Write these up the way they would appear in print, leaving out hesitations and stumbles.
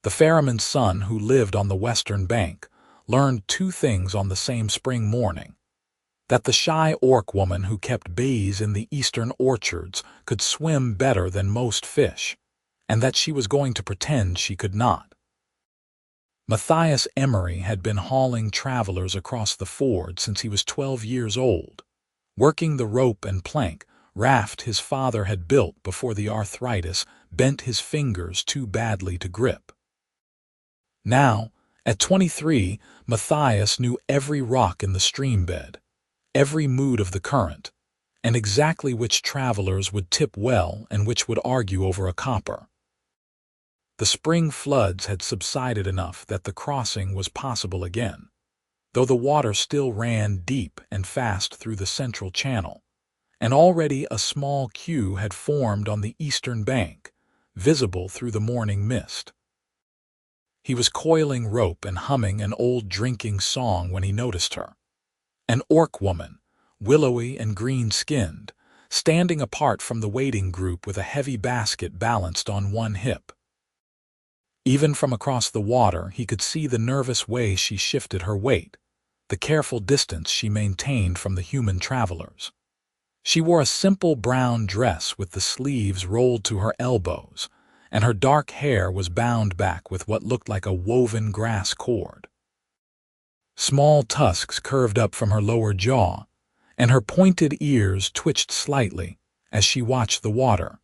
The ferryman's son, who lived on the western bank, learned two things on the same spring morning: that the shy orc woman who kept bays in the eastern orchards could swim better than most fish, and that she was going to pretend she could not. Matthias Emery had been hauling travelers across the ford since he was 12 years old, working the rope and plank raft his father had built before the arthritis bent his fingers too badly to grip. Now, at 23, Matthias knew every rock in the stream bed, every mood of the current, and exactly which travelers would tip well and which would argue over a copper. The spring floods had subsided enough that the crossing was possible again, though the water still ran deep and fast through the central channel, and already a small queue had formed on the eastern bank, visible through the morning mist. He was coiling rope and humming an old drinking song when he noticed her. An orc woman, willowy and green-skinned, standing apart from the waiting group with a heavy basket balanced on one hip. Even from across the water, he could see the nervous way she shifted her weight, the careful distance she maintained from the human travelers. She wore a simple brown dress with the sleeves rolled to her elbows, and her dark hair was bound back with what looked like a woven grass cord. Small tusks curved up from her lower jaw, and her pointed ears twitched slightly as she watched the water.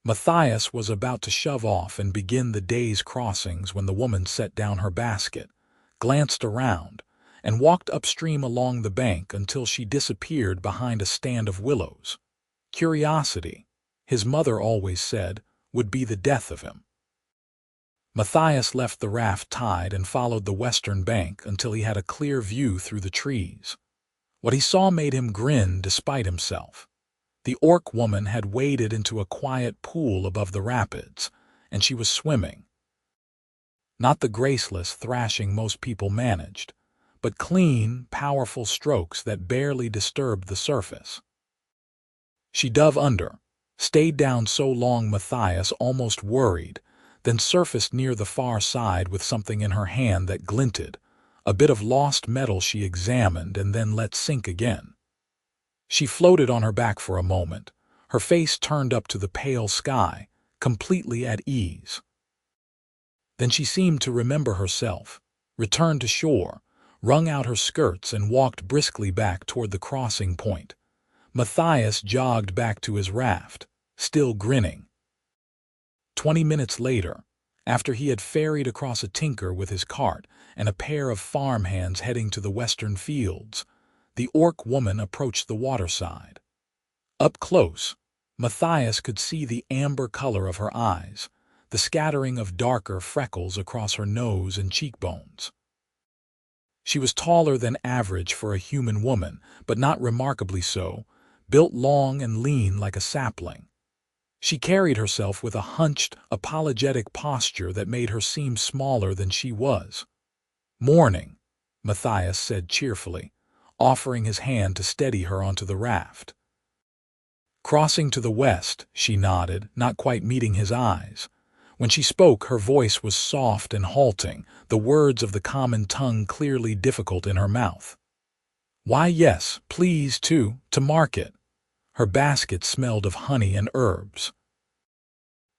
Matthias was about to shove off and begin the day's crossings when the woman set down her basket, glanced around, and walked upstream along the bank until she disappeared behind a stand of willows. Curiosity, his mother always said, would be the death of him. Matthias left the raft tied and followed the western bank until he had a clear view through the trees. What he saw made him grin despite himself. The orc woman had waded into a quiet pool above the rapids, and she was swimming. Not the graceless thrashing most people managed, but clean, powerful strokes that barely disturbed the surface. She dove under, stayed down so long Matthias almost worried, then surfaced near the far side with something in her hand that glinted, a bit of lost metal she examined and then let sink again. She floated on her back for a moment, her face turned up to the pale sky, completely at ease. Then she seemed to remember herself, returned to shore, wrung out her skirts and walked briskly back toward the crossing point. Matthias jogged back to his raft, still grinning. 20 minutes later, after he had ferried across a tinker with his cart and a pair of farmhands heading to the western fields, the orc woman approached the waterside. Up close, Matthias could see the amber color of her eyes, the scattering of darker freckles across her nose and cheekbones. She was taller than average for a human woman, but not remarkably so, built long and lean like a sapling. She carried herself with a hunched, apologetic posture that made her seem smaller than she was. "Morning," Matthias said cheerfully, offering his hand to steady her onto the raft. "Crossing to the west," she nodded, not quite meeting his eyes. When she spoke, her voice was soft and halting, the words of the common tongue clearly difficult in her mouth. "Why, yes, please, to market." Her basket smelled of honey and herbs.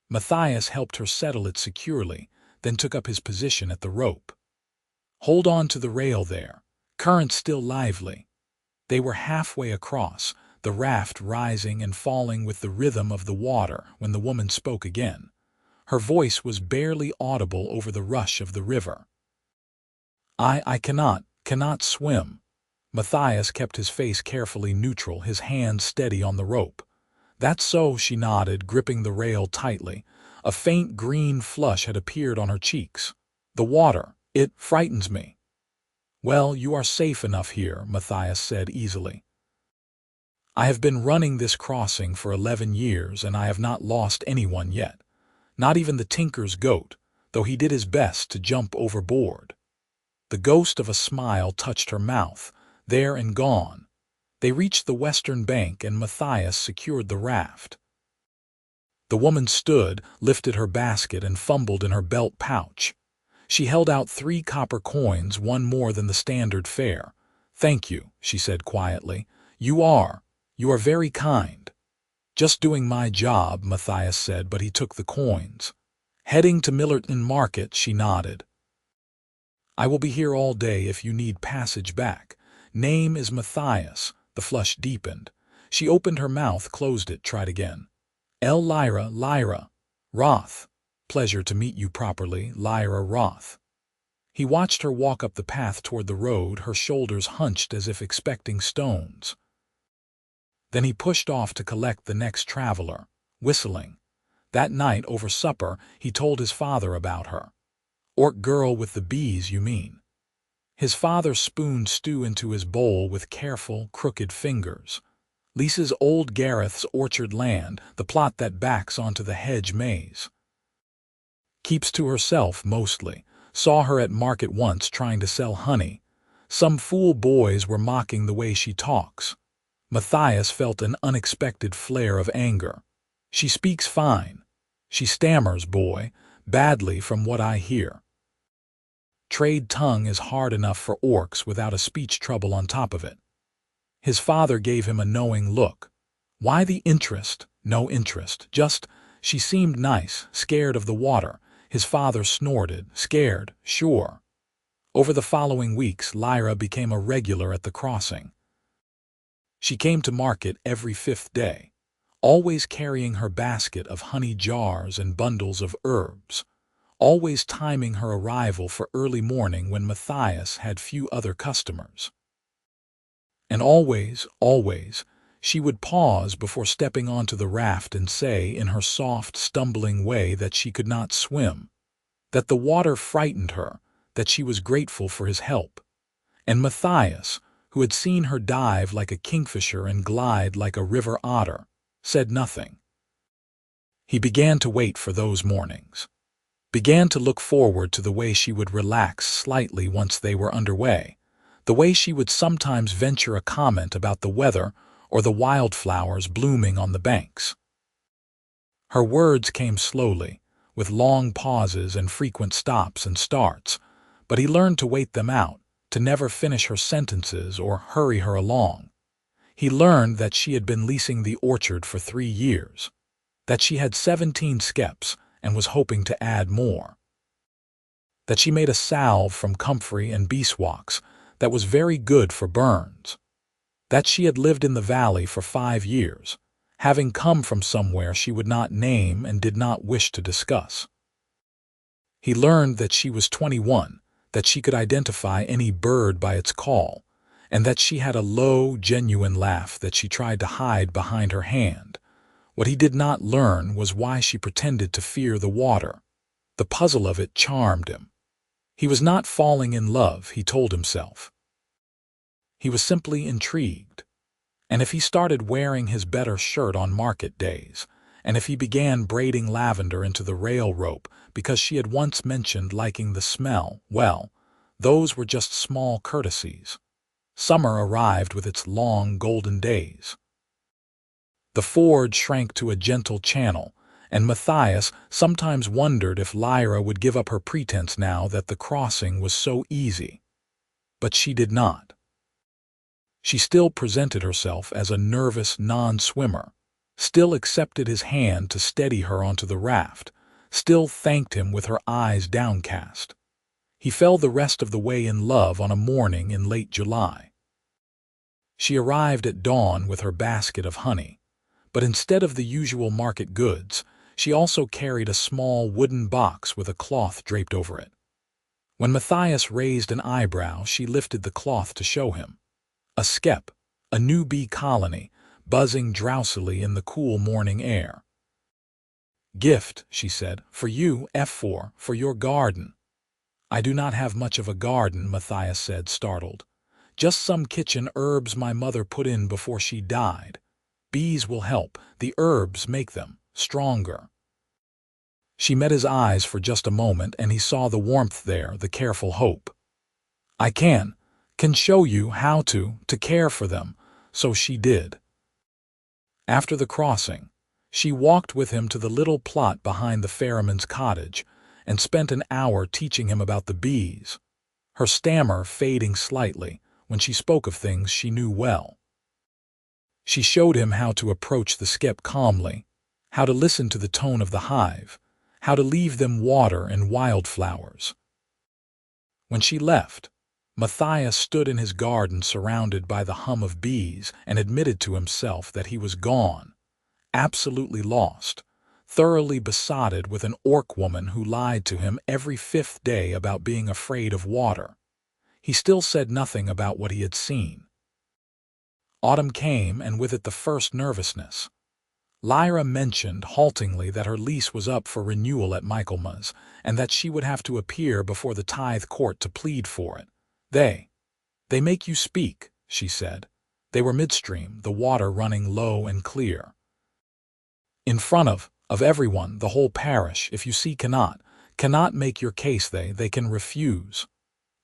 Matthias helped her settle it securely, then took up his position at the rope. "Hold on to the rail there. Current still lively." They were halfway across, the raft rising and falling with the rhythm of the water when the woman spoke again. Her voice was barely audible over the rush of the river. I cannot swim." Matthias kept his face carefully neutral, his hands steady on the rope. "That's so," she nodded, gripping the rail tightly. A faint green flush had appeared on her cheeks. "The water, it frightens me." "Well, you are safe enough here," Matthias said easily. "I have been running this crossing for 11 years, and I have not lost anyone yet. Not even the tinker's goat, though he did his best to jump overboard." The ghost of a smile touched her mouth, there and gone. They reached the western bank and Matthias secured the raft. The woman stood, lifted her basket, and fumbled in her belt pouch. She held out 3 copper coins, one more than the standard fare. "Thank you," she said quietly. You are very kind." "Just doing my job," Matthias said, but he took the coins. "Heading to Millerton Market," she nodded. "I will be here all day if you need passage back. Name is Matthias." The flush deepened. She opened her mouth, closed it, tried again. Lyra. Roth. "Pleasure to meet you properly, Lyra Roth." He watched her walk up the path toward the road, her shoulders hunched as if expecting stones. Then he pushed off to collect the next traveler, whistling. That night, over supper, he told his father about her. "Orc girl with the bees, you mean?" His father spooned stew into his bowl with careful, crooked fingers. "Lisa's old Gareth's orchard land, the plot that backs onto the hedge maze. Keeps to herself, mostly. Saw her at market once trying to sell honey. Some fool boys were mocking the way she talks." Matthias felt an unexpected flare of anger. "She speaks fine. She stammers, boy, badly from what I hear. Trade tongue is hard enough for orcs without a speech trouble on top of it." His father gave him a knowing look. "Why the interest?" "No interest. Just, she seemed nice, scared of the water." His father snorted. "Scared, sure." Over the following weeks, Lyra became a regular at the crossing. She came to market every 5th day, always carrying her basket of honey jars and bundles of herbs, always timing her arrival for early morning when Matthias had few other customers. And always, she would pause before stepping onto the raft and say in her soft, stumbling way that she could not swim, that the water frightened her, that she was grateful for his help. And Matthias, who had seen her dive like a kingfisher and glide like a river otter, said nothing. He began to wait for those mornings, began to look forward to the way she would relax slightly once they were underway, the way she would sometimes venture a comment about the weather or the wildflowers blooming on the banks. Her words came slowly, with long pauses and frequent stops and starts, but he learned to wait them out, to never finish her sentences or hurry her along. He learned that she had been leasing the orchard for 3 years, that she had 17 skeps and was hoping to add more, that she made a salve from comfrey and beeswax that was very good for burns, that she had lived in the valley for 5 years, having come from somewhere she would not name and did not wish to discuss. He learned that she was 21, that she could identify any bird by its call, and that she had a low, genuine laugh that she tried to hide behind her hand. What he did not learn was why she pretended to fear the water. The puzzle of it charmed him. He was not falling in love, he told himself. He was simply intrigued. And if he started wearing his better shirt on market days, and if he began braiding lavender into the rail rope because she had once mentioned liking the smell, well, those were just small courtesies. Summer arrived with its long golden days. The ford shrank to a gentle channel, and Matthias sometimes wondered if Lyra would give up her pretense now that the crossing was so easy. But she did not. She still presented herself as a nervous non-swimmer, still accepted his hand to steady her onto the raft, still thanked him with her eyes downcast. He fell the rest of the way in love on a morning in late July. She arrived at dawn with her basket of honey, but instead of the usual market goods, she also carried a small wooden box with a cloth draped over it. When Matthias raised an eyebrow, she lifted the cloth to show him. A skep, a new bee colony, buzzing drowsily in the cool morning air. "Gift," she said, "for you, for your garden." "I do not have much of a garden," Matthias said, startled. "Just some kitchen herbs my mother put in before she died. Bees will help, the herbs make them stronger." She met his eyes for just a moment, and he saw the warmth there, the careful hope. "I can show you how to care for them," so she did. After the crossing, She walked with him to the little plot behind the ferryman's cottage and spent an hour teaching him about the bees, her stammer fading slightly when she spoke of things she knew well. She showed him how to approach the skep calmly, how to listen to the tone of the hive, how to leave them water and wildflowers. When she left, Matthias stood in his garden surrounded by the hum of bees and admitted to himself that he was gone, absolutely lost, thoroughly besotted with an orc woman who lied to him every fifth day about being afraid of water. He still said nothing about what he had seen. Autumn came, and with it the first nervousness. Lyra mentioned haltingly that her lease was up for renewal at Michaelmas, and that she would have to appear before the tithe court to plead for it. They make you speak, she said. They were midstream, the water running low and clear. In front of everyone, the whole parish, if you see cannot make your case, they can refuse.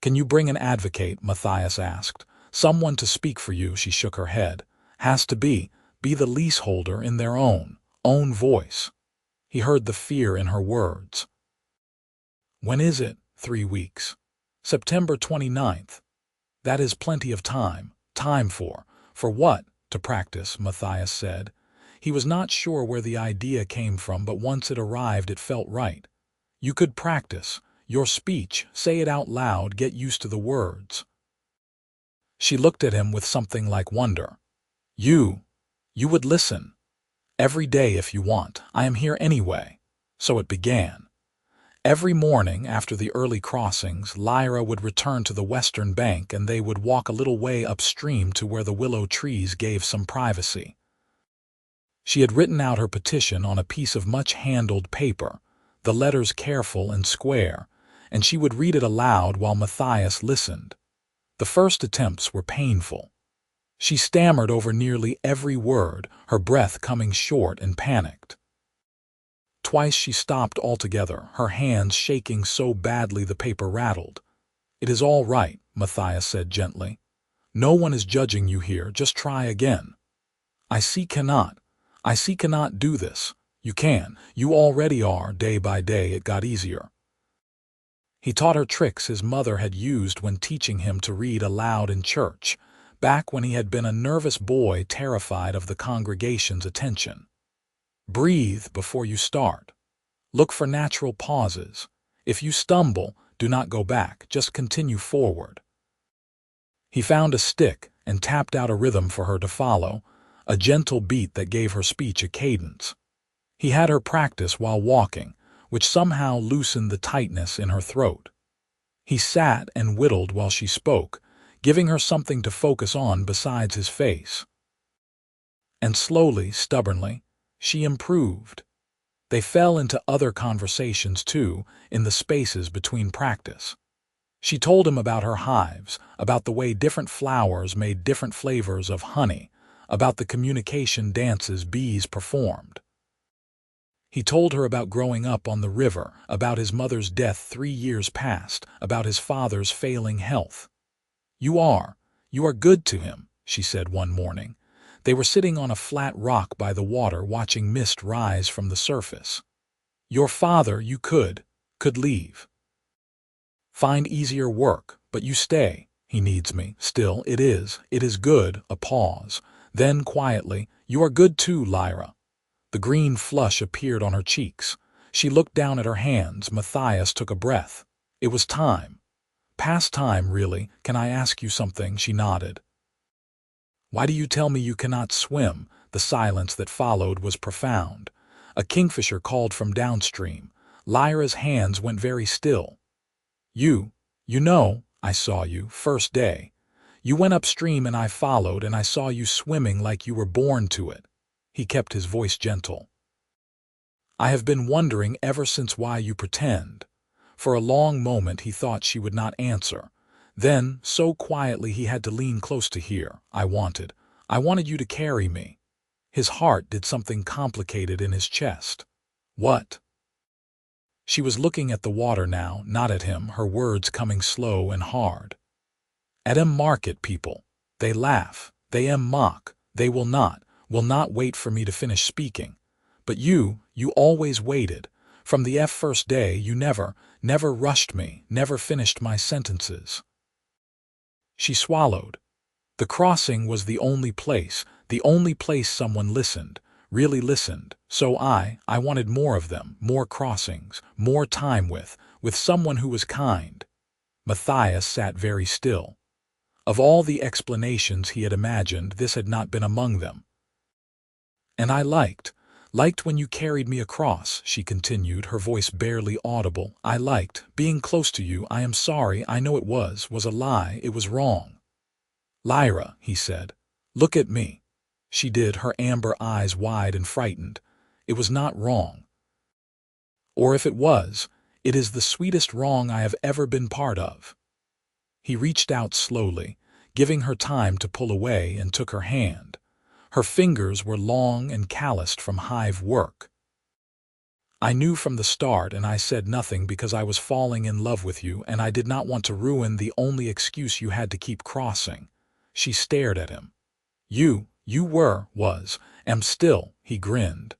Can you bring an advocate? Matthias asked. Someone to speak for you. She shook her head. Has to be the leaseholder in their own voice. He heard the fear in her words. When is it? 3 weeks. September 29th. That is plenty of time. Time for what? To practice, Matthias said. He was not sure where the idea came from, but once it arrived it felt right. You could practice your speech, say it out loud, get used to the words. She looked at him with something like wonder. You would listen. Every day if you want. I am here anyway. So it began. Every morning after the early crossings, Lyra would return to the western bank and they would walk a little way upstream to where the willow trees gave some privacy. She had written out her petition on a piece of much-handled paper, the letters careful and square, and she would read it aloud while Matthias listened. The first attempts were painful. She stammered over nearly every word, her breath coming short and panicked. Twice she stopped altogether, her hands shaking so badly the paper rattled. It is all right, Matthias said gently. No one is judging you here, just try again. I see cannot do this. You can, you already are. Day by day it got easier. He taught her tricks his mother had used when teaching him to read aloud in church, back when he had been a nervous boy terrified of the congregation's attention. Breathe before you start. Look for natural pauses. If you stumble, do not go back, just continue forward. He found a stick and tapped out a rhythm for her to follow, a gentle beat that gave her speech a cadence. He had her practice while walking, which somehow loosened the tightness in her throat. He sat and whittled while she spoke, giving her something to focus on besides his face. And slowly, stubbornly, she improved. They fell into other conversations too, in the spaces between practice. She told him about her hives, about the way different flowers made different flavors of honey, about the communication dances bees performed. He told her about growing up on the river, about his mother's death 3 years past, about his father's failing health. You are good to him, she said one morning. They were sitting on a flat rock by the water watching mist rise from the surface. Your father, you could leave. Find easier work, but you stay. He needs me. Still, it is good. A pause. Then, quietly, you are good too, Lyra. The green flush appeared on her cheeks. She looked down at her hands. Matthias took a breath. It was time. Past time, really. Can I ask you something? She nodded. Why do you tell me you cannot swim? The silence that followed was profound. A kingfisher called from downstream. Lyra's hands went very still. You know, I saw you, first day. You went upstream and I followed, and I saw you swimming like you were born to it. He kept his voice gentle. I have been wondering ever since why you pretend. For a long moment he thought she would not answer. Then, so quietly he had to lean close to hear. I wanted you to carry me. His heart did something complicated in his chest. What? She was looking at the water now, not at him, her words coming slow and hard. At market people. They laugh. They mock. They will not wait for me to finish speaking. But you always waited. From the first day, you never rushed me, never finished my sentences." She swallowed. The crossing was the only place someone listened, really listened. So I wanted more of them, more crossings, more time with someone who was kind. Matthias sat very still. Of all the explanations he had imagined, this had not been among them. "And I liked when you carried me across," she continued, her voice barely audible. "I liked being close to you. I am sorry, I know it was a lie, it was wrong." "Lyra," he said, "look at me." She did, her amber eyes wide and frightened. "It was not wrong. Or if it was, it is the sweetest wrong I have ever been part of." He reached out slowly, giving her time to pull away, and took her hand. Her fingers were long and calloused from hive work. "I knew from the start, and I said nothing because I was falling in love with you, and I did not want to ruin the only excuse you had to keep crossing." She stared at him. You am still," he grinned.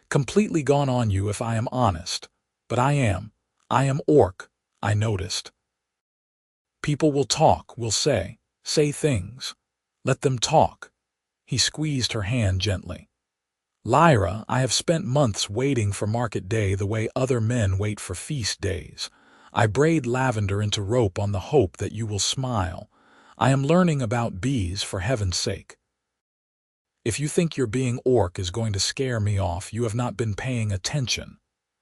"Completely gone on you if I am honest. But I am orc, I noticed. People will talk, will say things. Let them talk." He squeezed her hand gently. "Lyra, I have spent months waiting for market day the way other men wait for feast days. I braid lavender into rope on the hope that you will smile. I am learning about bees, for heaven's sake. If you think your being orc is going to scare me off, you have not been paying attention."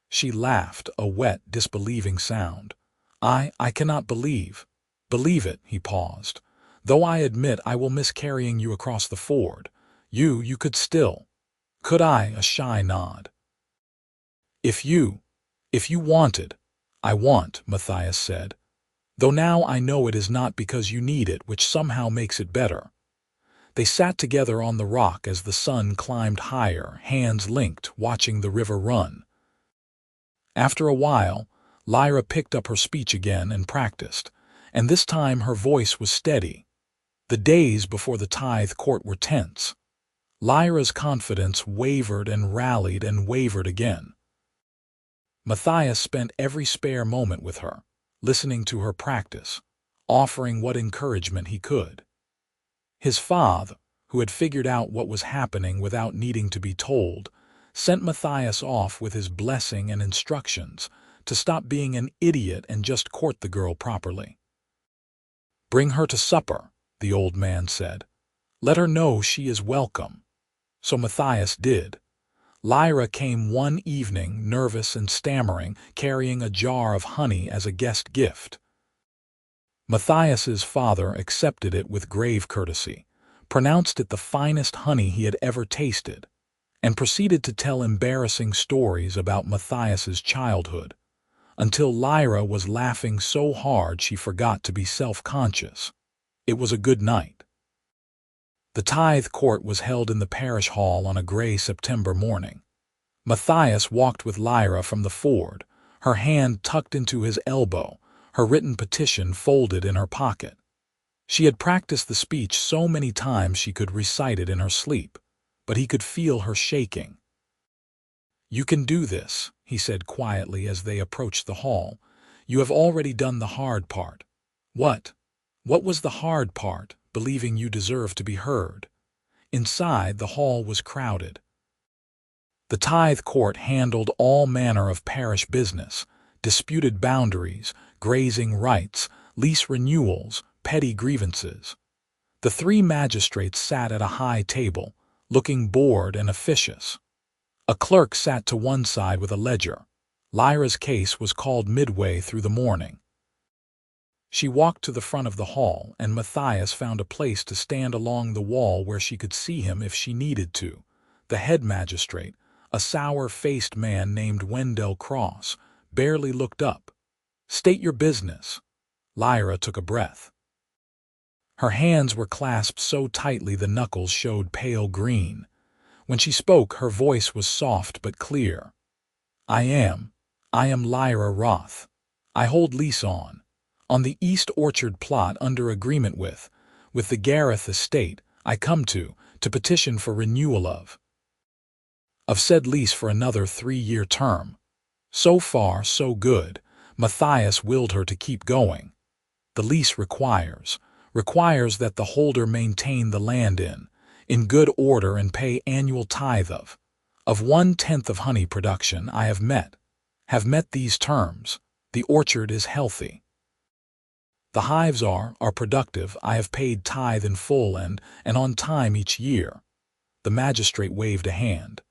She laughed, a wet, disbelieving sound. I cannot believe it," he paused. "Though I admit I will miss carrying you across the ford. You could still." "Could I?" A shy nod. If you wanted." "I want," Matthias said. "Though now I know it is not because you need it, which somehow makes it better." They sat together on the rock as the sun climbed higher, hands linked, watching the river run. After a while, Lyra picked up her speech again and practiced, and this time her voice was steady. The days before the tithe court were tense. Lyra's confidence wavered and rallied and wavered again. Matthias spent every spare moment with her, listening to her practice, offering what encouragement he could. His father, who had figured out what was happening without needing to be told, sent Matthias off with his blessing and instructions to stop being an idiot and just court the girl properly. "Bring her to supper," the old man said. "Let her know she is welcome." So Matthias did. Lyra came one evening, nervous and stammering, carrying a jar of honey as a guest gift. Matthias's father accepted it with grave courtesy, pronounced it the finest honey he had ever tasted, and proceeded to tell embarrassing stories about Matthias's childhood, until Lyra was laughing so hard she forgot to be self-conscious. It was a good night. The tithe court was held in the parish hall on a gray September morning. Matthias walked with Lyra from the ford, her hand tucked into his elbow, her written petition folded in her pocket. She had practiced the speech so many times she could recite it in her sleep, but he could feel her shaking. "You can do this," he said quietly as they approached the hall. "You have already done the hard part." "What? What was the hard part?" "Believing you deserve to be heard." Inside, the hall was crowded. The tithe court handled all manner of parish business, disputed boundaries, grazing rights, lease renewals, petty grievances. The three magistrates sat at a high table, looking bored and officious. A clerk sat to one side with a ledger. Lyra's case was called midway through the morning. She walked to the front of the hall, and Matthias found a place to stand along the wall where she could see him if she needed to. The head magistrate, a sour-faced man named Wendell Cross, barely looked up. "State your business." Lyra took a breath. Her hands were clasped so tightly the knuckles showed pale green. When she spoke, her voice was soft but clear. I am Lyra Roth. I hold lease on the East Orchard plot under agreement with the Gareth estate. I come to petition for renewal of." of said lease for another 3-year term. So far, so good. Matthias willed her to keep going. The lease requires that the holder maintain the land in good order and pay annual tithe of 1/10 of honey production. I have met these terms. The orchard is healthy. The hives are productive. I have paid tithe in full and on time each year. The magistrate waved a hand.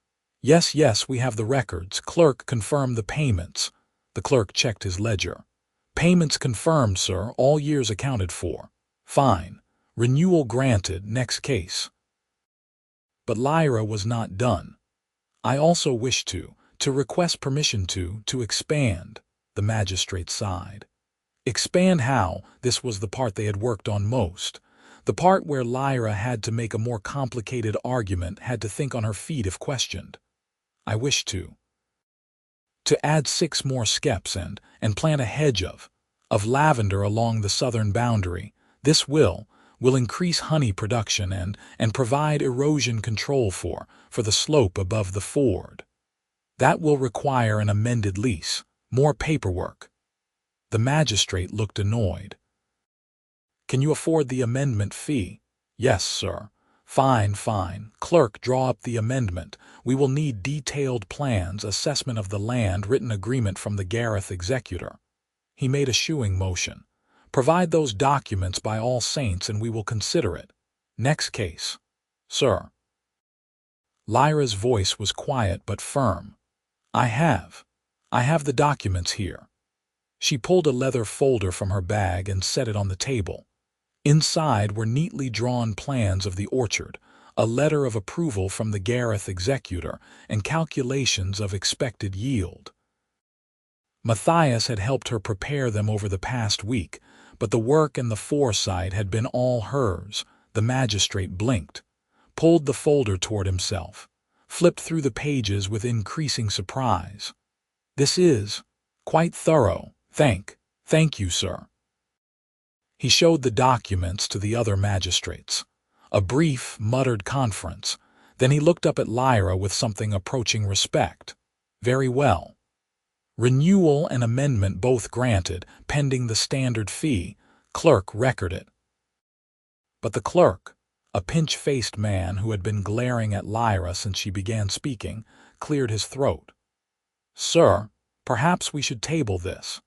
Yes, yes, we have the records. Clerk, confirm the payments. The clerk checked his ledger. Payments confirmed, sir. All years accounted for. Fine. Renewal granted. Next case. But Lyra was not done. I also wish to request permission to expand. The magistrate sighed. Expand how? This was the part they had worked on most. The part where Lyra had to make a more complicated argument, had to think on her feet if questioned. I wish to add 6 more skeps and plant a hedge of lavender along the southern boundary. This will increase honey production and provide erosion control for the slope above the ford. That will require an amended lease, more paperwork. The magistrate looked annoyed. Can you afford the amendment fee? Yes, sir. Fine, fine. Clerk, draw up the amendment. We will need detailed plans, assessment of the land, written agreement from the Gareth executor. He made a shooing motion. Provide those documents by all saints and we will consider it. Next case. Sir. Lyra's voice was quiet but firm. I have the documents here. She pulled a leather folder from her bag and set it on the table. Inside were neatly drawn plans of the orchard, a letter of approval from the Gareth executor, and calculations of expected yield. Matthias had helped her prepare them over the past week, but the work and the foresight had been all hers. The magistrate blinked, pulled the folder toward himself, flipped through the pages with increasing surprise. This is quite thorough. Thank you, sir. He showed the documents to the other magistrates. A brief, muttered conference. Then he looked up at Lyra with something approaching respect. Very well. Renewal and amendment both granted, pending the standard fee. Clerk, record it. But the clerk, a pinch-faced man who had been glaring at Lyra since she began speaking, cleared his throat. Sir, perhaps we should table this.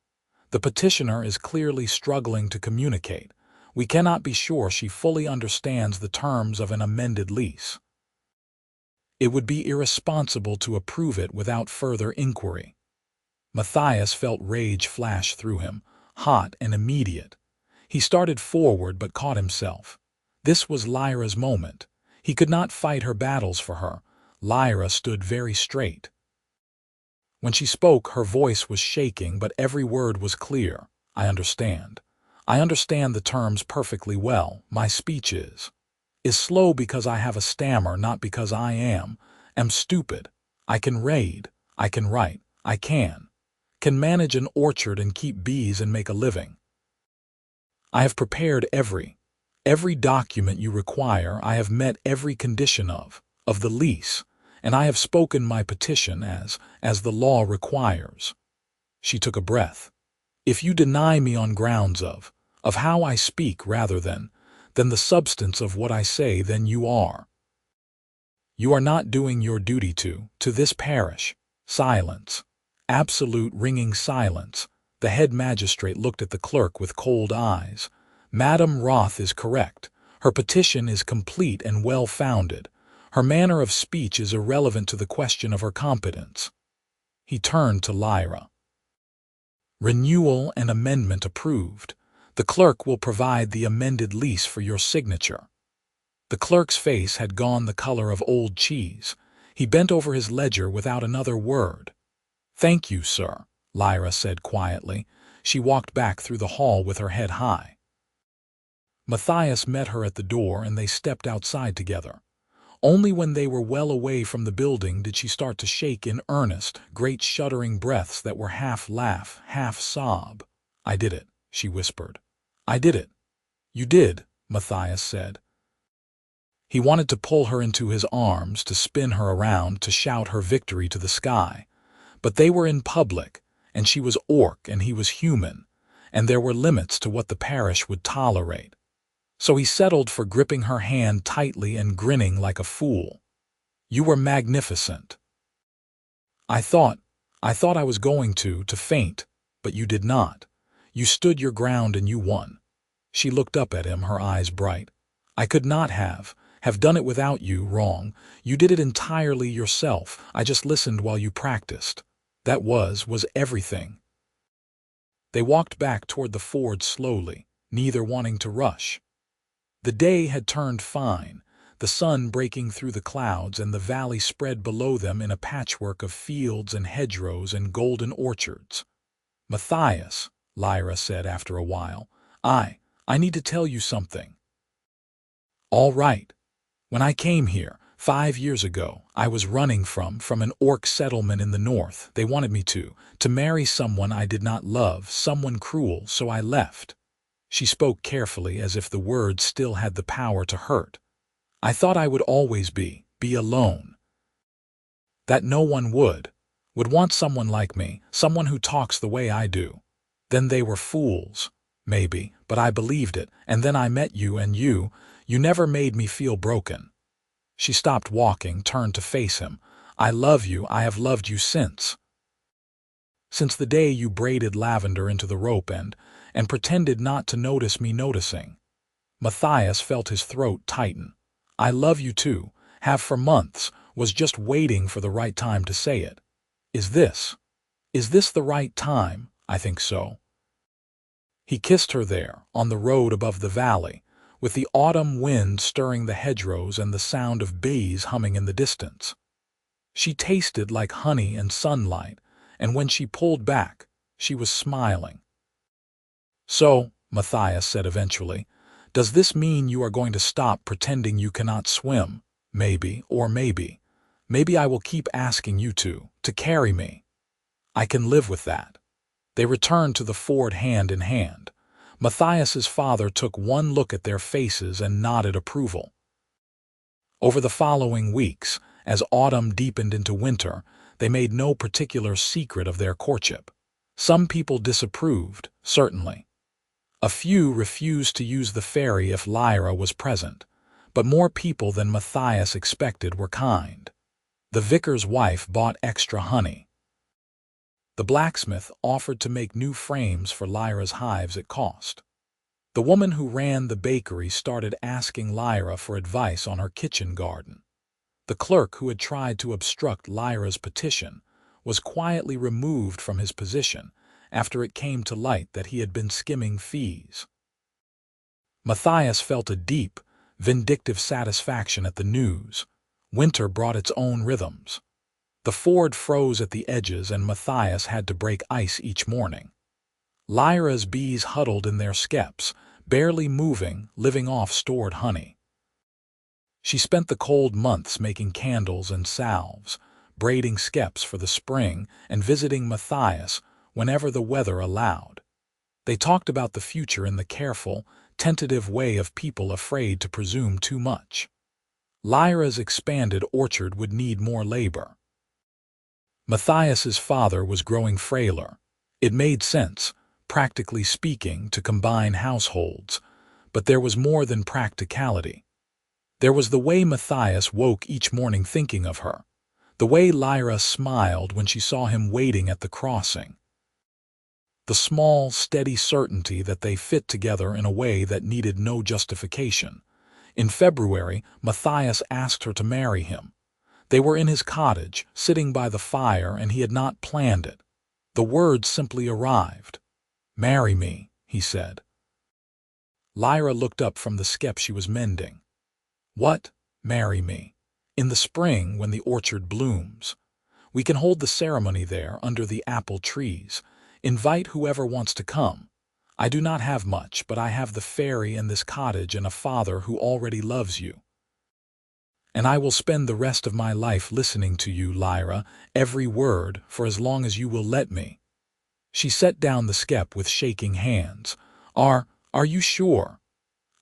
The petitioner is clearly struggling to communicate. We cannot be sure she fully understands the terms of an amended lease. It would be irresponsible to approve it without further inquiry. Matthias felt rage flash through him, hot and immediate. He started forward but caught himself. This was Lyra's moment. He could not fight her battles for her. Lyra stood very straight. When she spoke, her voice was shaking, but every word was clear. I understand. I understand the terms perfectly well. My speech is slow because I have a stammer, not because I am stupid. I can read, I can write, I can manage an orchard and keep bees and make a living. I have prepared every document you require. I have met every condition of the lease, and I have spoken my petition as the law requires. She took a breath. If you deny me on grounds of how I speak rather than the substance of what I say, then you are not doing your duty to this parish. Silence. Absolute ringing silence. The head magistrate looked at the clerk with cold eyes. Madame Roth is correct. Her petition is complete and well-founded. Her manner of speech is irrelevant to the question of her competence. He turned to Lyra. Renewal and amendment approved. The clerk will provide the amended lease for your signature. The clerk's face had gone the color of old cheese. He bent over his ledger without another word. Thank you, sir, Lyra said quietly. She walked back through the hall with her head high. Matthias met her at the door and they stepped outside together. Only when they were well away from the building did she start to shake in earnest, great shuddering breaths that were half laugh, half sob. I did it, she whispered. I did it. You did, Matthias said. He wanted to pull her into his arms, to spin her around, to shout her victory to the sky. But they were in public, and she was orc and he was human, and there were limits to what the parish would tolerate. So he settled for gripping her hand tightly and grinning like a fool. "You were magnificent. I thought I was going to faint, but you did not. You stood your ground and you won." She looked up at him, her eyes bright. "I could not have done it without you. Wrong. You did it entirely yourself. I just listened while you practiced. That was everything." They walked back toward the ford slowly, neither wanting to rush. The day had turned fine, the sun breaking through the clouds, and the valley spread below them in a patchwork of fields and hedgerows and golden orchards. "Matthias," Lyra said after a while, I need to tell you something." "All right. When I came here, 5 years ago, I was running from an orc settlement in the north. They wanted me to marry someone I did not love, someone cruel, so I left." She spoke carefully, as if the words still had the power to hurt. "I thought I would always be alone. That no one would want someone like me, someone who talks the way I do. Then they were fools, maybe, but I believed it, and then I met you, and you never made me feel broken." She stopped walking, turned to face him. "I love you. I have loved you since the day you braided lavender into the rope and pretended not to notice me noticing." Matthias felt his throat tighten. "I love you too, have for months, was just waiting for the right time to say it. Is this the right time?" "I think so." He kissed her there, on the road above the valley, with the autumn wind stirring the hedgerows and the sound of bees humming in the distance. She tasted like honey and sunlight, and when she pulled back, she was smiling. "So," Matthias said eventually, "does this mean you are going to stop pretending you cannot swim? Maybe, or maybe I will keep asking you to carry me. I can live with that." They returned to the ford hand in hand. Matthias's father took one look at their faces and nodded approval. Over the following weeks, as autumn deepened into winter, they made no particular secret of their courtship. Some people disapproved, certainly. A few refused to use the ferry if Lyra was present, but more people than Matthias expected were kind. The vicar's wife bought extra honey. The blacksmith offered to make new frames for Lyra's hives at cost. The woman who ran the bakery started asking Lyra for advice on her kitchen garden. The clerk who had tried to obstruct Lyra's petition was quietly removed from his position after it came to light that he had been skimming fees. Matthias felt a deep, vindictive satisfaction at the news. Winter brought its own rhythms. The ford froze at the edges, and Matthias had to break ice each morning. Lyra's bees huddled in their skeps, barely moving, living off stored honey. She spent the cold months making candles and salves, braiding skeps for the spring, and visiting Matthias whenever the weather allowed. They talked about the future in the careful, tentative way of people afraid to presume too much. Lyra's expanded orchard would need more labor. Matthias's father was growing frailer. It made sense, practically speaking, to combine households, but there was more than practicality. There was the way Matthias woke each morning thinking of her, the way Lyra smiled when she saw him waiting at the crossing. The small, steady certainty that they fit together in a way that needed no justification. In February, Matthias asked her to marry him. They were in his cottage, sitting by the fire, and he had not planned it. The words simply arrived. "Marry me," he said. Lyra looked up from the skep she was mending. "What? Marry me? In the spring, when the orchard blooms. We can hold the ceremony there, under the apple trees. Invite whoever wants to come. I do not have much, but I have the ferry and this cottage and a father who already loves you. And I will spend the rest of my life listening to you, Lyra, every word, for as long as you will let me." She set down the skep with shaking hands. Are you sure?"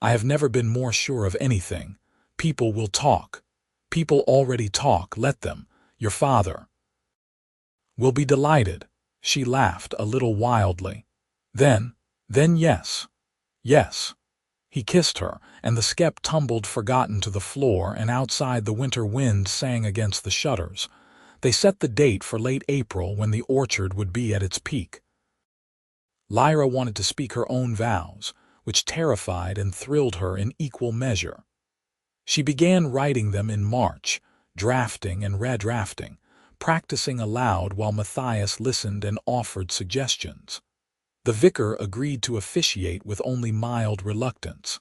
"I have never been more sure of anything. People will talk. People already talk, let them. Your father will be delighted." She laughed a little wildly. Then yes. Yes. He kissed her, and the skep tumbled forgotten to the floor, and outside the winter wind sang against the shutters. They set the date for late April, when the orchard would be at its peak. Lyra wanted to speak her own vows, which terrified and thrilled her in equal measure. She began writing them in March, drafting and redrafting, practicing aloud while Matthias listened and offered suggestions. The vicar agreed to officiate with only mild reluctance.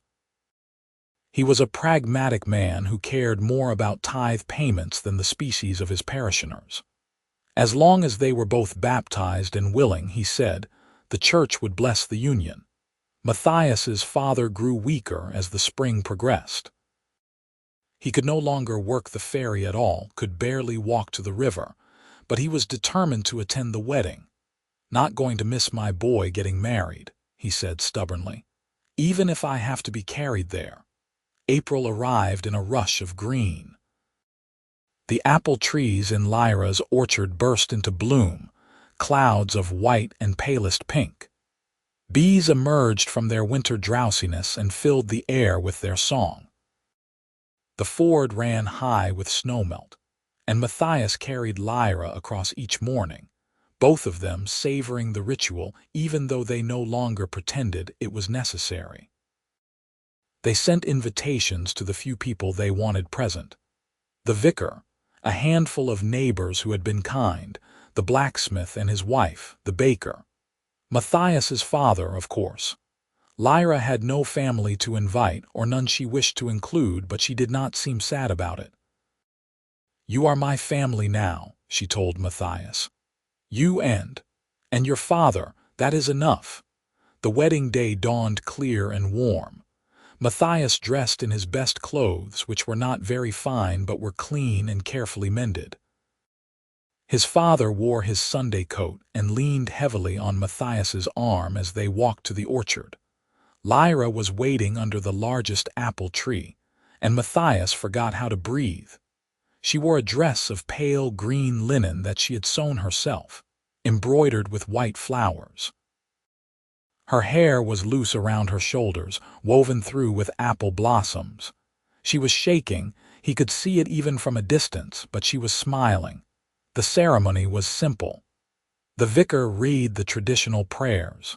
He was a pragmatic man who cared more about tithe payments than the species of his parishioners. As long as they were both baptized and willing, he said, the church would bless the union. Matthias's father grew weaker as the spring progressed. He could no longer work the ferry at all, could barely walk to the river, but he was determined to attend the wedding. "Not going to miss my boy getting married," he said stubbornly, "even if I have to be carried there." April arrived in a rush of green. The apple trees in Lyra's orchard burst into bloom, clouds of white and palest pink. Bees emerged from their winter drowsiness and filled the air with their song. The ford ran high with snowmelt, and Matthias carried Lyra across each morning, both of them savoring the ritual even though they no longer pretended it was necessary. They sent invitations to the few people they wanted present. The vicar, a handful of neighbors who had been kind, the blacksmith and his wife, the baker. Matthias's father, of course. Lyra had no family to invite, or none she wished to include, but she did not seem sad about it. "You are my family now," she told Matthias. "You and your father, that is enough." The wedding day dawned clear and warm. Matthias dressed in his best clothes, which were not very fine but were clean and carefully mended. His father wore his Sunday coat and leaned heavily on Matthias's arm as they walked to the orchard. Lyra was waiting under the largest apple tree, and Matthias forgot how to breathe. She wore a dress of pale green linen that she had sewn herself, embroidered with white flowers. Her hair was loose around her shoulders, woven through with apple blossoms. She was shaking, he could see it even from a distance, but she was smiling. The ceremony was simple. The vicar read the traditional prayers.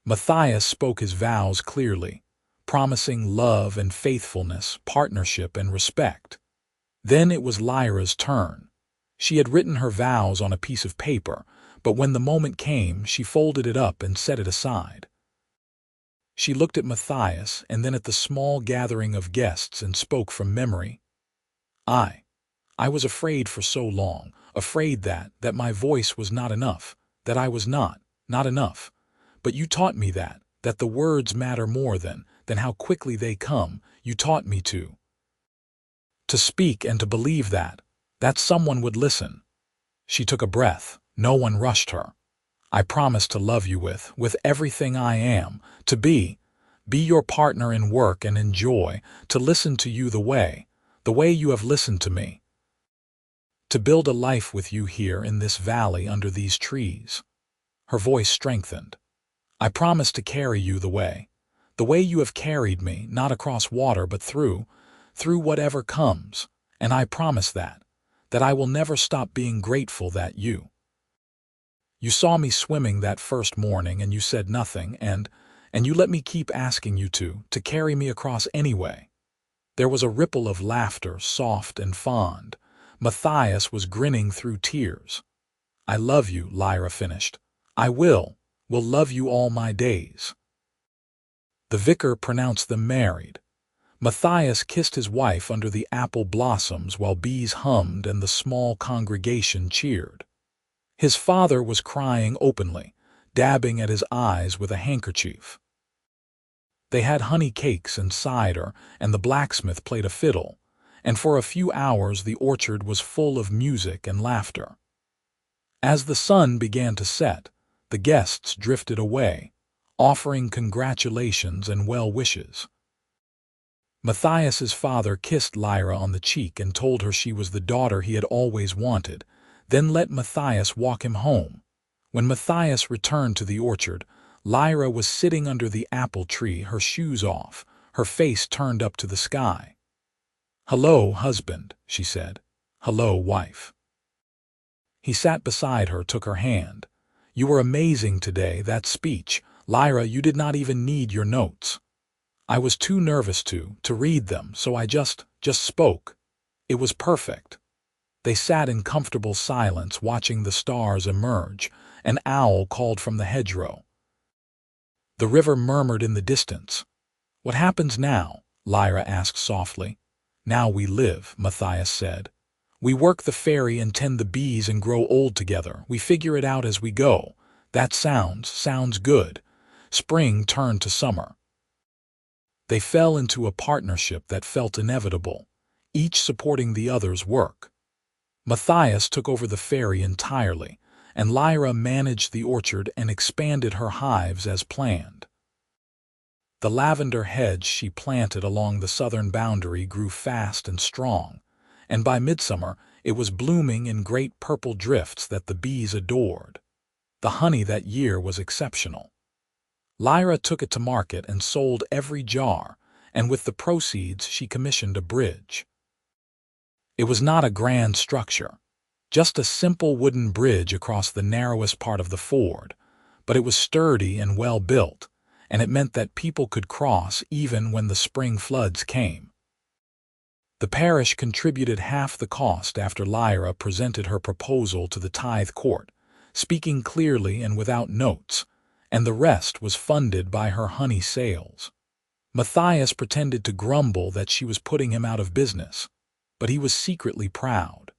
Matthias spoke his vows clearly, promising love and faithfulness, partnership and respect. Then it was Lyra's turn. She had written her vows on a piece of paper, but when the moment came, she folded it up and set it aside. She looked at Matthias and then at the small gathering of guests and spoke from memory. I was afraid for so long, afraid that my voice was not enough, that I was not enough. But you taught me that the words matter more than how quickly they come. You taught me to speak and to believe that someone would listen." She took a breath. No one rushed her. "I promise to love you with everything I am, to be your partner in work and in joy, to listen to you the way you have listened to me, to build a life with you here in this valley under these trees." Her voice strengthened. "I promise to carry you the way you have carried me, not across water but through whatever comes, and I promise that I will never stop being grateful that you saw me swimming that first morning and you said nothing, and you let me keep asking you to carry me across anyway." There was a ripple of laughter, soft and fond. Matthias was grinning through tears. "I love you," Lyra finished. "I will love you all my days." The vicar pronounced them married. Matthias kissed his wife under the apple blossoms while bees hummed and the small congregation cheered. His father was crying openly, dabbing at his eyes with a handkerchief. They had honey cakes and cider, and the blacksmith played a fiddle, and for a few hours the orchard was full of music and laughter. As the sun began to set, the guests drifted away, offering congratulations and well wishes. Matthias's father kissed Lyra on the cheek and told her she was the daughter he had always wanted, then let Matthias walk him home. When Matthias returned to the orchard, Lyra was sitting under the apple tree, her shoes off, her face turned up to the sky. "Hello, husband," she said. "Hello, wife." He sat beside her, took her hand. "You were amazing today, that speech. Lyra, you did not even need your notes. I was too nervous to read them, so I just spoke. It was perfect." They sat in comfortable silence, watching the stars emerge. An owl called from the hedgerow. The river murmured in the distance. "What happens now?" Lyra asked softly. "Now we live," Matthias said. "We work the ferry and tend the bees and grow old together. We figure it out as we go. That sounds good." Spring turned to summer. They fell into a partnership that felt inevitable, each supporting the other's work. Matthias took over the ferry entirely, and Lyra managed the orchard and expanded her hives as planned. The lavender hedge she planted along the southern boundary grew fast and strong, and by midsummer it was blooming in great purple drifts that the bees adored. The honey that year was exceptional. Lyra took it to market and sold every jar, and with the proceeds she commissioned a bridge. It was not a grand structure, just a simple wooden bridge across the narrowest part of the ford, but it was sturdy and well built, and it meant that people could cross even when the spring floods came. The parish contributed half the cost after Lyra presented her proposal to the tithe court, speaking clearly and without notes, and the rest was funded by her honey sales. Matthias pretended to grumble that she was putting him out of business, but he was secretly proud.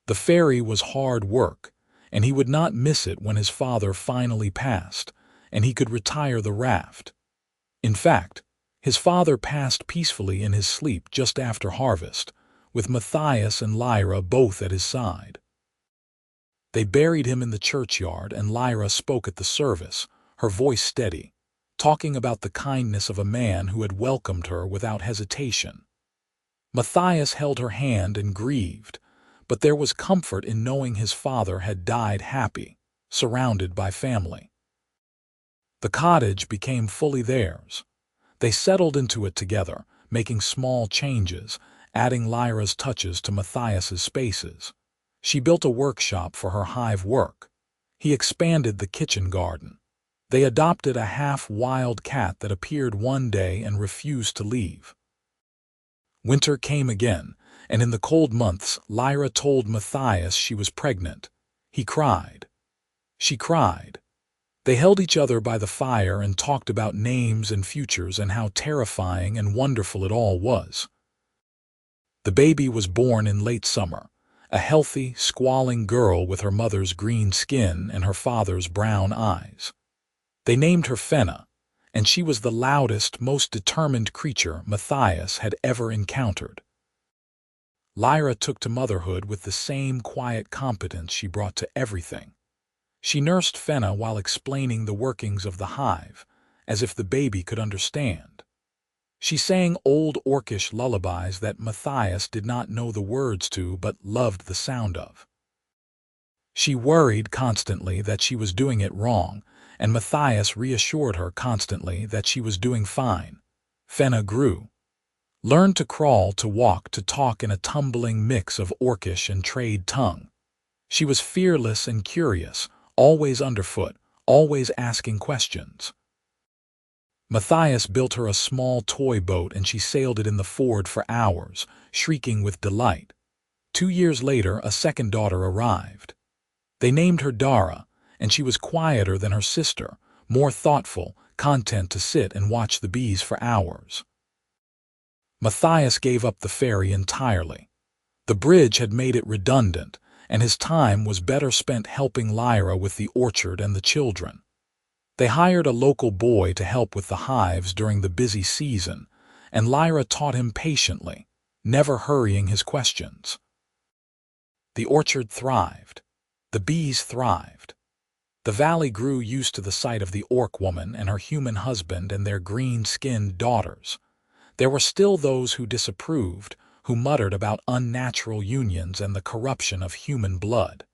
The ferry was hard work, and he would not miss it when his father finally passed, and he could retire the raft. In fact, his father passed peacefully in his sleep just after harvest, with Matthias and Lyra both at his side. They buried him in the churchyard, and Lyra spoke at the service, her voice steady, talking about the kindness of a man who had welcomed her without hesitation. Matthias held her hand and grieved, but there was comfort in knowing his father had died happy, surrounded by family. The cottage became fully theirs. They settled into it together, making small changes, adding Lyra's touches to Matthias's spaces. She built a workshop for her hive work. He expanded the kitchen garden. They adopted a half-wild cat that appeared one day and refused to leave. Winter came again, and in the cold months Lyra told Matthias she was pregnant. He cried. She cried. They held each other by the fire and talked about names and futures and how terrifying and wonderful it all was. The baby was born in late summer, a healthy, squalling girl with her mother's green skin and her father's brown eyes. They named her Fenna, and she was the loudest, most determined creature Matthias had ever encountered. Lyra took to motherhood with the same quiet competence she brought to everything. She nursed Fenna while explaining the workings of the hive, as if the baby could understand. She sang old orcish lullabies that Matthias did not know the words to but loved the sound of. She worried constantly that she was doing it wrong, and Matthias reassured her constantly that she was doing fine. Fenna grew. Learned to crawl, to walk, to talk in a tumbling mix of orcish and trade tongue. She was fearless and curious, always underfoot, always asking questions. Matthias built her a small toy boat and she sailed it in the ford for hours, shrieking with delight. 2 years later, a second daughter arrived. They named her Dara, and she was quieter than her sister, more thoughtful, content to sit and watch the bees for hours. Matthias gave up the ferry entirely. The bridge had made it redundant, and his time was better spent helping Lyra with the orchard and the children. They hired a local boy to help with the hives during the busy season, and Lyra taught him patiently, never hurrying his questions. The orchard thrived. The bees thrived. The valley grew used to the sight of the orc woman and her human husband and their green-skinned daughters. There were still those who disapproved, who muttered about unnatural unions and the corruption of human blood.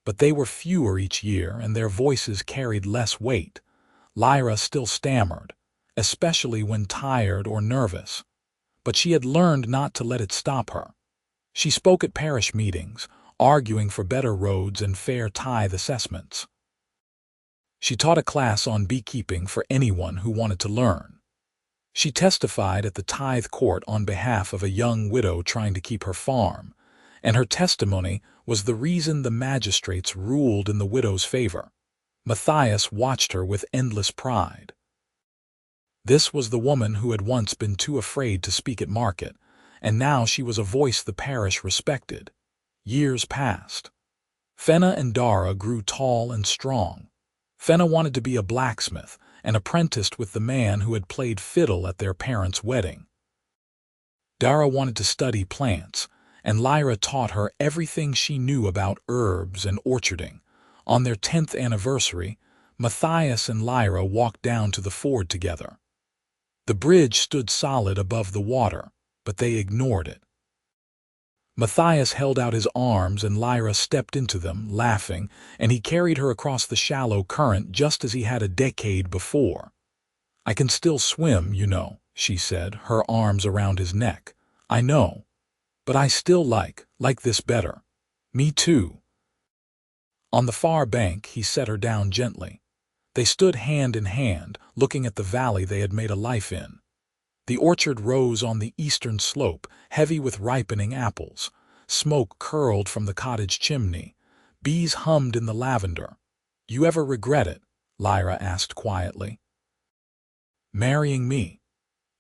But they were fewer each year, and their voices carried less weight. Lyra still stammered, especially when tired or nervous, but she had learned not to let it stop her. She spoke at parish meetings, arguing for better roads and fair tithe assessments. She taught a class on beekeeping for anyone who wanted to learn. She testified at the tithe court on behalf of a young widow trying to keep her farm, and her testimony was the reason the magistrates ruled in the widow's favor. Matthias watched her with endless pride. This was the woman who had once been too afraid to speak at market, and now she was a voice the parish respected. Years passed. Fenna and Dara grew tall and strong. Fenna wanted to be a blacksmith and apprenticed with the man who had played fiddle at their parents' wedding. Dara wanted to study plants, and Lyra taught her everything she knew about herbs and orcharding. On their 10th anniversary, Matthias and Lyra walked down to the ford together. The bridge stood solid above the water, but they ignored it. Matthias held out his arms and Lyra stepped into them, laughing, and he carried her across the shallow current just as he had a decade before. "I can still swim, you know," she said, her arms around his neck. "I know. But I still like this better." "Me too." On the far bank, he set her down gently. They stood hand in hand, looking at the valley they had made a life in. The orchard rose on the eastern slope, heavy with ripening apples. Smoke curled from the cottage chimney. Bees hummed in the lavender. "You ever regret it?" Lyra asked quietly. "Marrying me?"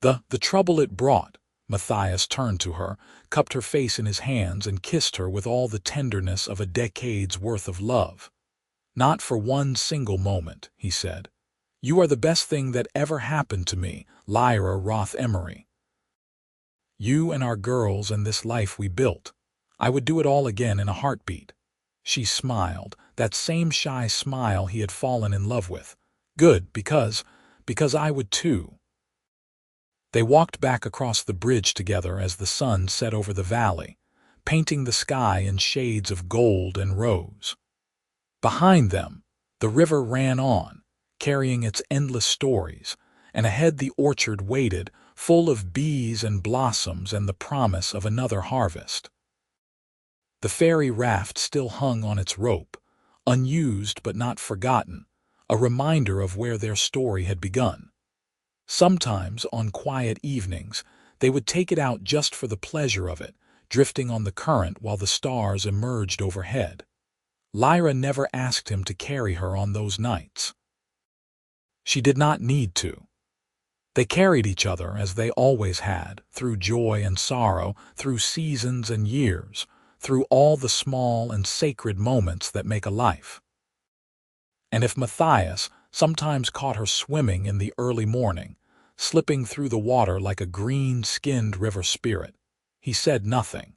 The trouble it brought." Matthias turned to her, cupped her face in his hands, and kissed her with all the tenderness of a decade's worth of love. "Not for one single moment," he said. "You are the best thing that ever happened to me, Lyra Roth-Emery. You and our girls and this life we built. I would do it all again in a heartbeat." She smiled, that same shy smile he had fallen in love with. "Good, because I would too." They walked back across the bridge together as the sun set over the valley, painting the sky in shades of gold and rose. Behind them, the river ran on, carrying its endless stories, and ahead the orchard waited, full of bees and blossoms and the promise of another harvest. The ferry raft still hung on its rope, unused but not forgotten, a reminder of where their story had begun. Sometimes, on quiet evenings, they would take it out just for the pleasure of it, drifting on the current while the stars emerged overhead. Lyra never asked him to carry her on those nights. She did not need to. They carried each other as they always had, through joy and sorrow, through seasons and years, through all the small and sacred moments that make a life. And if Matthias sometimes caught her swimming in the early morning, slipping through the water like a green-skinned river spirit, he said nothing.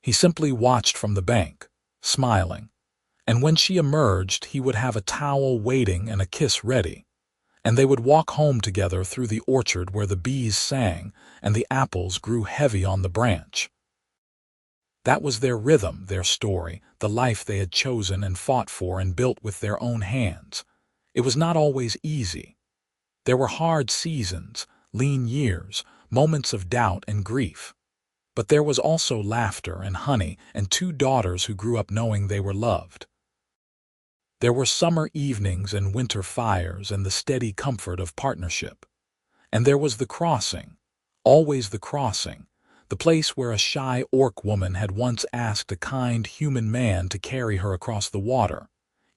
He simply watched from the bank, smiling, and when she emerged he would have a towel waiting and a kiss ready, and they would walk home together through the orchard where the bees sang and the apples grew heavy on the branch. That was their rhythm, their story, the life they had chosen and fought for and built with their own hands. It was not always easy. There were hard seasons, lean years, moments of doubt and grief. But there was also laughter and honey and 2 daughters who grew up knowing they were loved. There were summer evenings and winter fires and the steady comfort of partnership. And there was the crossing, always the crossing, the place where a shy orc woman had once asked a kind human man to carry her across the water,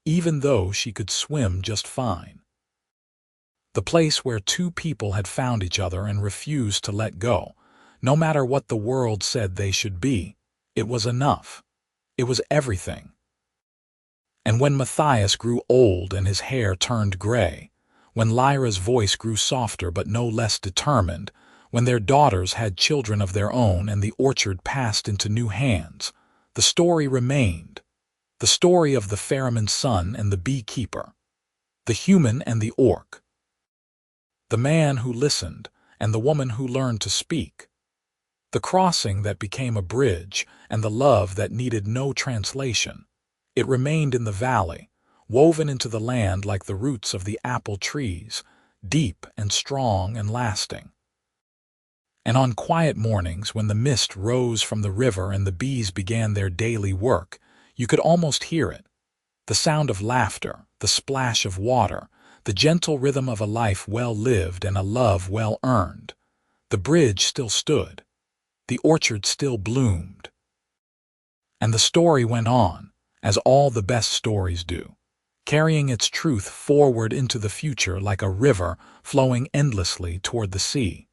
even though she could swim just fine. The place where 2 people had found each other and refused to let go. No matter what the world said they should be, it was enough. It was everything. And when Matthias grew old and his hair turned gray, when Lyra's voice grew softer but no less determined, when their daughters had children of their own and the orchard passed into new hands, the story remained. The story of the ferryman's son and the beekeeper, the human and the orc, the man who listened and the woman who learned to speak. The crossing that became a bridge, and the love that needed no translation. It remained in the valley, woven into the land like the roots of the apple trees, deep and strong and lasting. And on quiet mornings, when the mist rose from the river and the bees began their daily work, you could almost hear it. The sound of laughter, the splash of water, the gentle rhythm of a life well lived and a love well earned. The bridge still stood. The orchard still bloomed. And the story went on, as all the best stories do, carrying its truth forward into the future like a river flowing endlessly toward the sea.